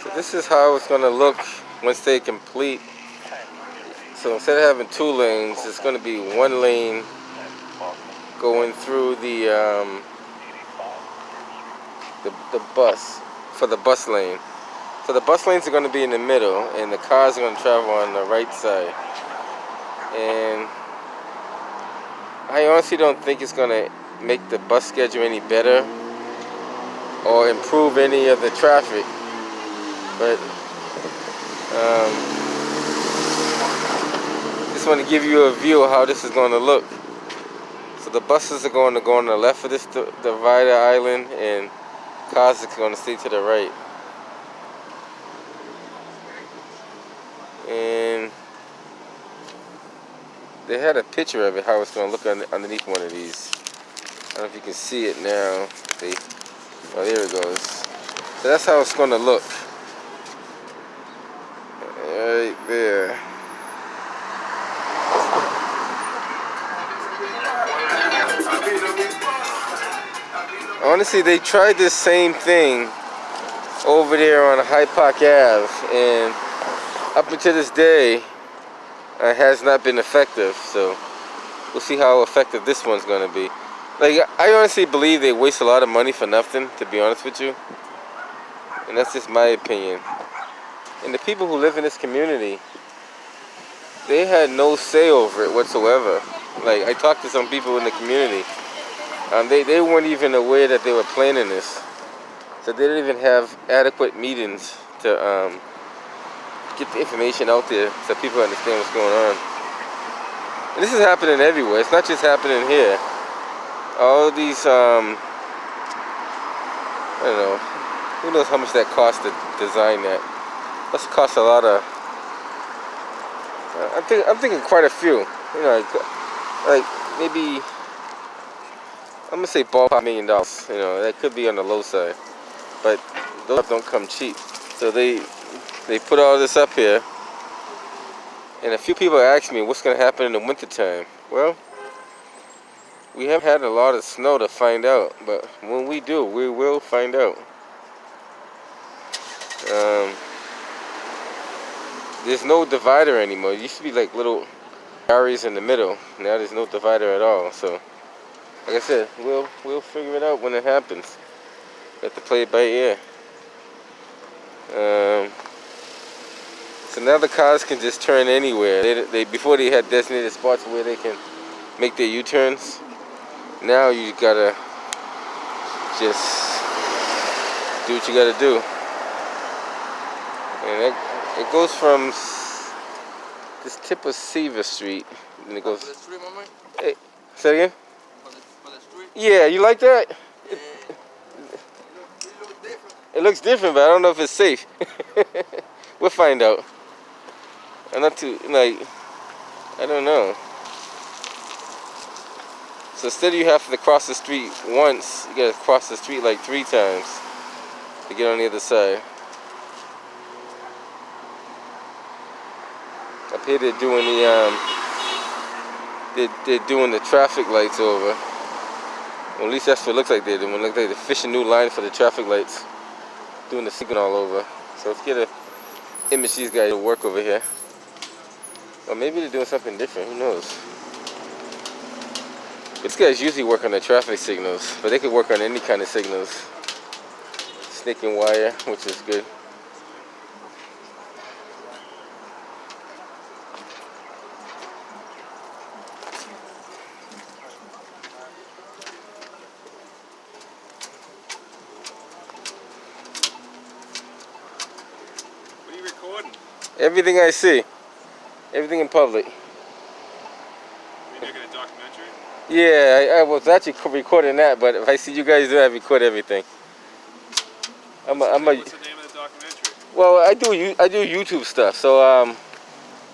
So this is how it's going to look once they complete. So instead of having 2 lanes, it's going to be 1 lane going through the bus, for the bus lane. So the bus lanes are going to be in the middle, and the cars are going to travel on the right side. And I honestly don't think it's going to make the bus schedule any better or improve any of the traffic. But just want to give you a view of how this is going to look. So the buses are going to go on the left of this divider island, and cars are going to stay to the right. And they had a picture of it, how it's going to look underneath one of these. I don't know if you can see it now. Oh, there it goes. So that's how it's going to look. Right there. Honestly, they tried this same thing over there on Hyde Park Ave, and up until this day, it has not been effective. So we'll see how effective this one's going to be. Like, I honestly believe they waste a lot of money for nothing, to be honest with you. And that's just my opinion. And the people who live in this community, they had no say over it whatsoever. Like, I talked to some people in the community. They weren't even aware that they were planning this. So they didn't even have adequate meetings to get the information out there so people understand what's going on. And this is happening everywhere. It's not just happening here. All of these, I don't know, who knows how much that cost to design that. Must cost a lot of, I'm thinking quite a few. You know, like maybe, I'm gonna say ballpark $1 million. You know, that could be on the low side, but those don't come cheap. So they put all this up here, and a few people asked me what's gonna happen in the wintertime. Well, we haven't had a lot of snow to find out, but when we do, we will find out. There's no divider anymore. It used to be like little areas in the middle. Now there's no divider at all. So, like I said, we'll figure it out when it happens. We have to play it by ear. So now the cars can just turn anywhere. Before they had designated spots where they can make their U-turns. Now you gotta just do what you gotta do. And it goes from this tip of Seaver Street, and it goes. For the street, mama? Hey, say it again? For the street? Yeah, you like that? Yeah. It looks different. It looks different, but I don't know if it's safe. We'll find out. I'm not too, like, I don't know. So instead you have to cross the street once, you gotta cross the street like 3 times to get on the other side. Up here they're doing they're doing the traffic lights over. Well, at least that's what it looks like they're doing. It looks like they're fishing new lines for the traffic lights, doing the signal all over. So let's get an image of these guys to work over here. Or maybe they're doing something different. Who knows? These guys usually work on the traffic signals, but they could work on any kind of signals. Snake and wire, which is good. What are you recording? Everything I see. Everything in public. You're making a documentary? Yeah, I was actually recording that, but if I see you guys do, I record everything. What's the name of the documentary? Well, I do YouTube stuff. So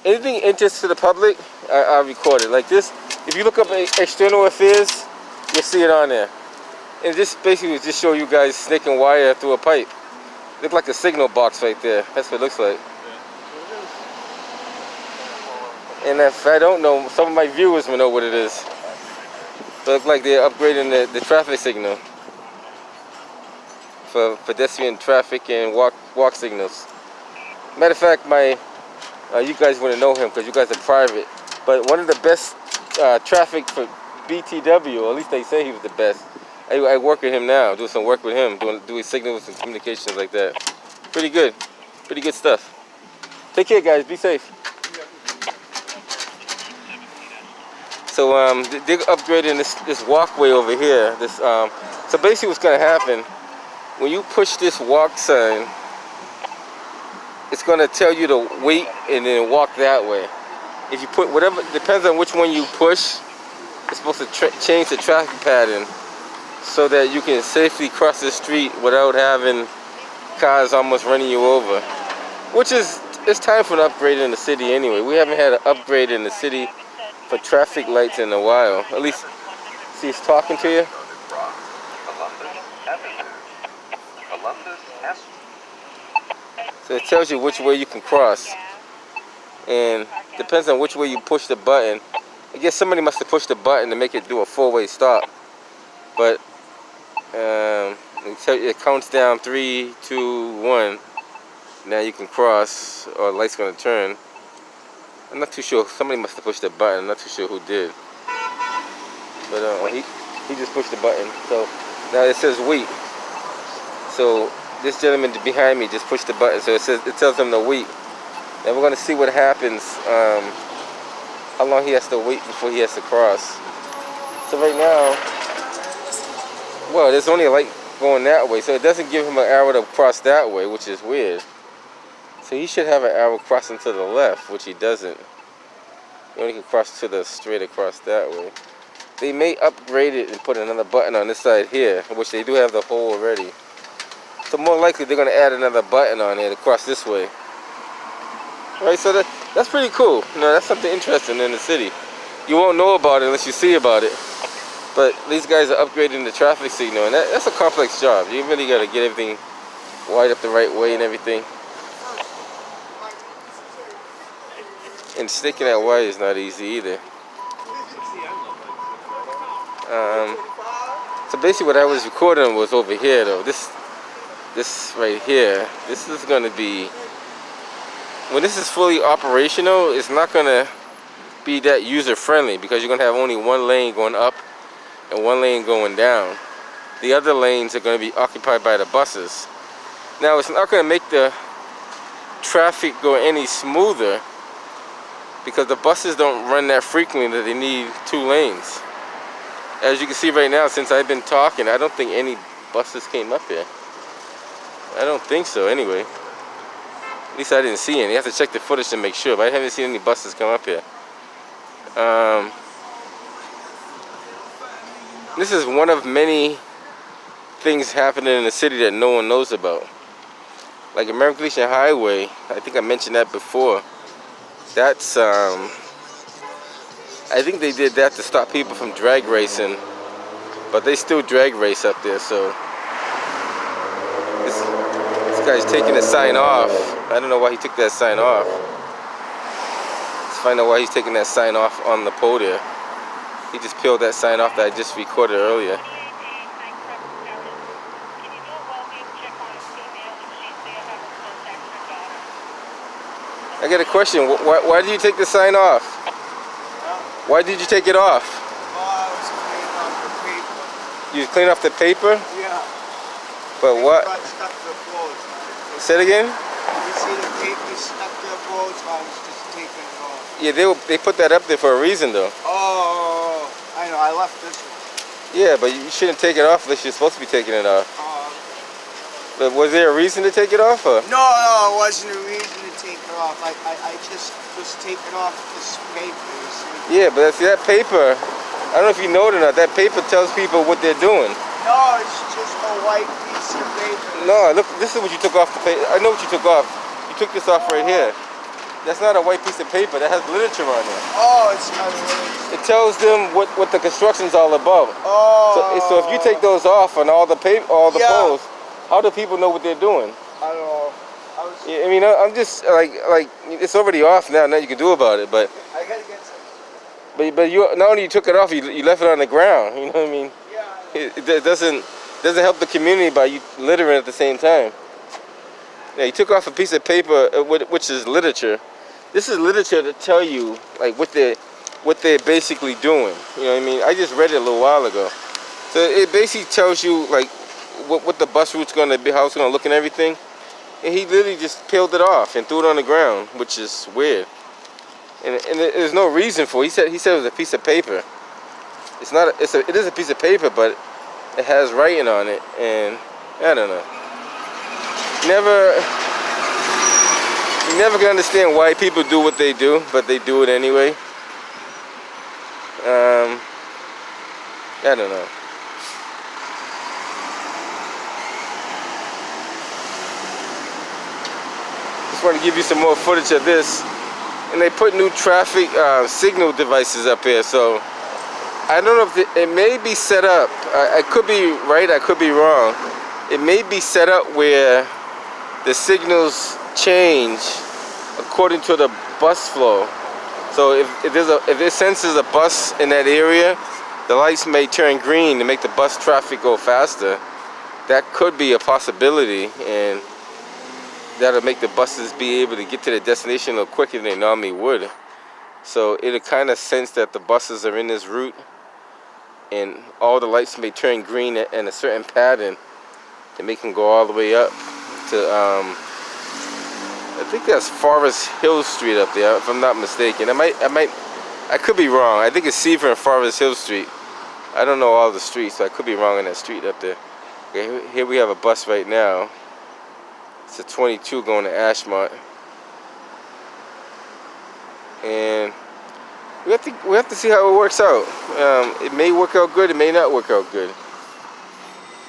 anything interest to the public, I record it. Like this, if you look up external affairs, you'll see it on there. And this basically will just show you guys snake and wire through a pipe. Looks like a signal box right there. That's what it looks like. And if I don't know, some of my viewers will know what it is. So it looks like they're upgrading the traffic signal. for pedestrian traffic and walk signals. Matter of fact, you guys wouldn't know him because you guys are private. But one of the best traffic for BTW, or at least they say he was the best. I work with him now, do some work with him, doing signals and communications like that. Pretty good stuff. Take care, guys. Be safe. So they're upgrading this walkway over here. So basically, what's gonna happen when you push this walk sign? It's gonna tell you to wait and then walk that way. If you put whatever, depends on which one you push. It's supposed to change the traffic pattern so that you can safely cross the street without having cars almost running you over. Which is, it's time for an upgrade in the city anyway. We haven't had an upgrade in the city for traffic lights in a while. At least, see, he's talking to you. So it tells you which way you can cross. And depends on which way you push the button. I guess somebody must have pushed the button to make it do a four-way stop. But it counts down 3, 2, 1. Now you can cross, or the light's gonna turn. I'm not too sure. Somebody must have pushed the button. I'm not too sure who did. But he just pushed the button. So now it says wait. So this gentleman behind me just pushed the button. So it tells him to wait. And we're gonna see what happens. How long he has to wait before he has to cross. So right now, well, there's only a light going that way, so it doesn't give him an arrow to cross that way, which is weird. So he should have an arrow crossing to the left, which he doesn't. He only can cross to the straight across that way. They may upgrade it and put another button on this side here, which they do have the hole already. So more likely they're gonna add another button on here to cross this way. Right, so that's pretty cool. You know, that's something interesting in the city. You won't know about it unless you see about it. But these guys are upgrading the traffic signal, and that's a complex job. You really got to get everything wired up the right way and everything. And sticking that wire is not easy either. So basically what I was recording was over here though. This right here, this is going to be, when this is fully operational, it's not going to be that user friendly because you're going to have only one lane going up and one lane going down. The other lanes are going to be occupied by the buses. Now it's not going to make the traffic go any smoother because the buses don't run that frequently that they need 2 lanes. As you can see right now, since I've been talking, I don't think any buses came up here. I don't think so anyway. At least I didn't see any. You have to check the footage to make sure, but I haven't seen any buses come up here. This is one of many things happening in the city that no one knows about. Like American Legion Highway, I think I mentioned that before. That's, I think they did that to stop people from drag racing, but they still drag race up there, so. This guy's taking the sign off. I don't know why he took that sign off. Let's find out why he's taking that sign off on the pole there. He just peeled that sign off that I just recorded earlier. I got a question. Why did you take the sign off? Why did you take it off? Oh, I was cleaning off the paper. You clean off the paper? Yeah. But what? Got stuck to the boards. Say it again? You see the paper stuck to the boards, I was just taking it off. Yeah, they put that up there for a reason though. Oh, I know, I left this one. Yeah, but you shouldn't take it off unless you're supposed to be taking it off. But was there a reason to take it off? Or? No, it wasn't a reason to take it off. I just was taking off this paper. You see. Yeah, but see that paper, I don't know if you know it or not, that paper tells people what they're doing. No, it's just a white piece of paper. No, look, this is what you took off the paper. I know what you took off. You took this off right here. That's not a white piece of paper, that has literature on it. Oh, it's not a literature. It tells them what the construction's all about. Oh. So if you take those off on all the poles, how do people know what they're doing? I don't know. I mean, I'm just like it's already off now. Nothing you can do about it. But I gotta get some. But you not only you took it off, you left it on the ground. You know what I mean? Yeah. It doesn't. Doesn't help the community by you littering at the same time. Yeah, he took off a piece of paper, which is literature. This is literature to tell you like what they're basically doing. You know what I mean? I just read it a little while ago. So it basically tells you like what the bus route's gonna be, how it's gonna look and everything. And he literally just peeled it off and threw it on the ground, which is weird. And there's no reason for it. He said it was a piece of paper. It's not. It is a piece of paper, but it has writing on it, and I don't know. You never can understand why people do what they do, but they do it anyway. I don't know. Just want to give you some more footage of this. And they put new traffic signal devices up here, so I don't know if it may be set up. I could be right, I could be wrong. It may be set up where the signals change according to the bus flow. So if it senses a bus in that area, the lights may turn green to make the bus traffic go faster. That could be a possibility, and that'll make the buses be able to get to their destination a little quicker than they normally would. So it'll kind of sense that the buses are in this route, and all the lights may turn green in a certain pattern to make them go all the way up to I think that's Forest Hill Street up there, if I'm not mistaken. I could be wrong. I think it's Seaver and Forest Hill Street. I don't know all the streets, so I could be wrong on that street up there. Okay, here we have a bus right now. It's a 22 going to Ashmont, and we have to see how it works out. It may work out good, it may not work out good,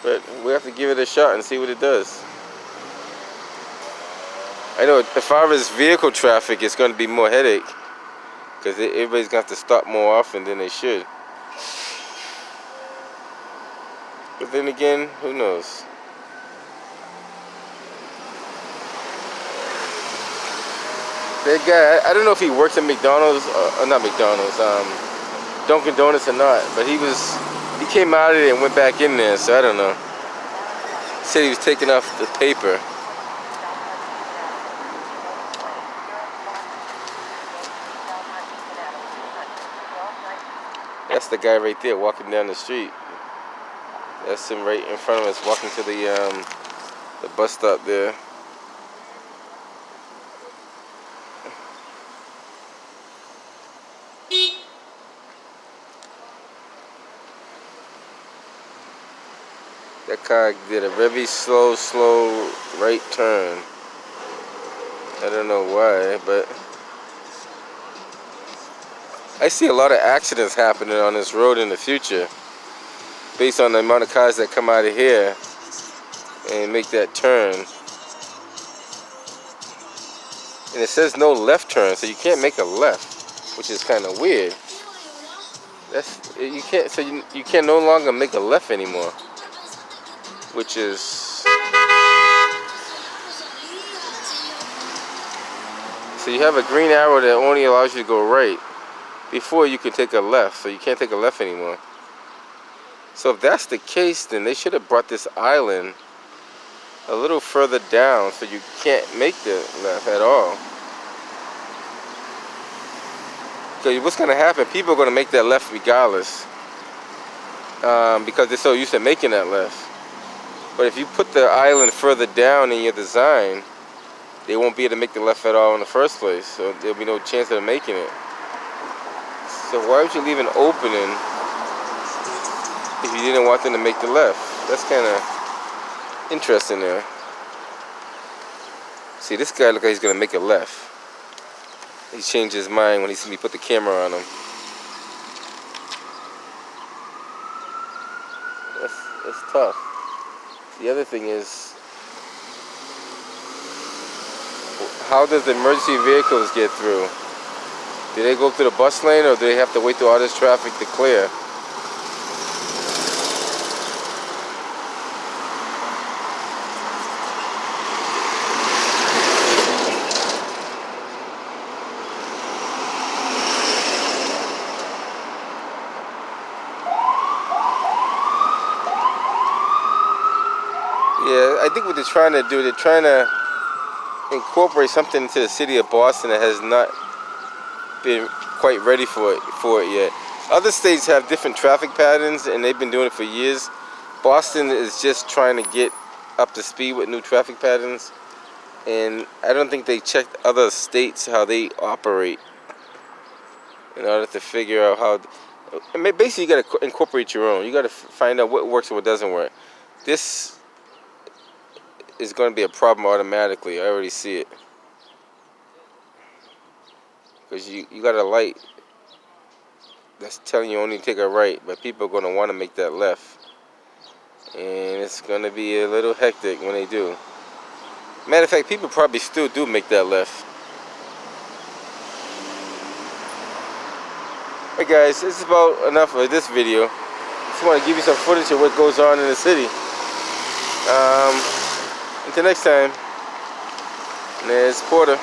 but we have to give it a shot and see what it does. I know as far as vehicle traffic, it's going to be more headache because everybody's going to have to stop more often than they should. But then again, who knows? That guy, I don't know if he works at McDonald's or not McDonald's, Dunkin' Donuts or not, but he came out of there and went back in there, so I don't know. He said he was taking off the paper. That's the guy right there walking down the street. That's him right in front of us walking to the bus stop there. That car did a very slow right turn. I don't know why, but I see a lot of accidents happening on this road in the future based on the amount of cars that come out of here and make that turn. And it says no left turn, so you can't make a left, which is kind of weird. You can no longer make a left anymore, which is so you have a green arrow that only allows you to go right. Before you could take a left, so you can't take a left anymore. So if that's the case, then they should have brought this island a little further down so you can't make the left at all. So what's going to happen, people are going to make that left regardless, because they're so used to making that left. But if you put the island further down in your design, they won't be able to make the left at all in the first place, so there'll be no chance of them making it. So why would you leave an opening if you didn't want them to make the left? That's kind of interesting there. See, this guy looks like he's going to make a left. He changed his mind when he see me put the camera on him. That's tough. The other thing is, how does the emergency vehicles get through? Do they go through the bus lane, or do they have to wait through all this traffic to clear? Yeah, I think what they're trying to do, they're trying to incorporate something into the city of Boston that has not been quite ready for it yet. Other states have different traffic patterns, and they've been doing it for years. Boston is just trying to get up to speed with new traffic patterns, and I don't think they checked other states how they operate in order to figure out how. I mean, basically, you got to incorporate your own. You got to find out what works and what doesn't work. This is going to be a problem automatically. I already see it. Because you got a light that's telling you only take a right, but people are going to want to make that left. And it's going to be a little hectic when they do. Matter of fact, people probably still do make that left. Hey guys, this is about enough of this video. Just want to give you some footage of what goes on in the city. Until next time, there's Porter.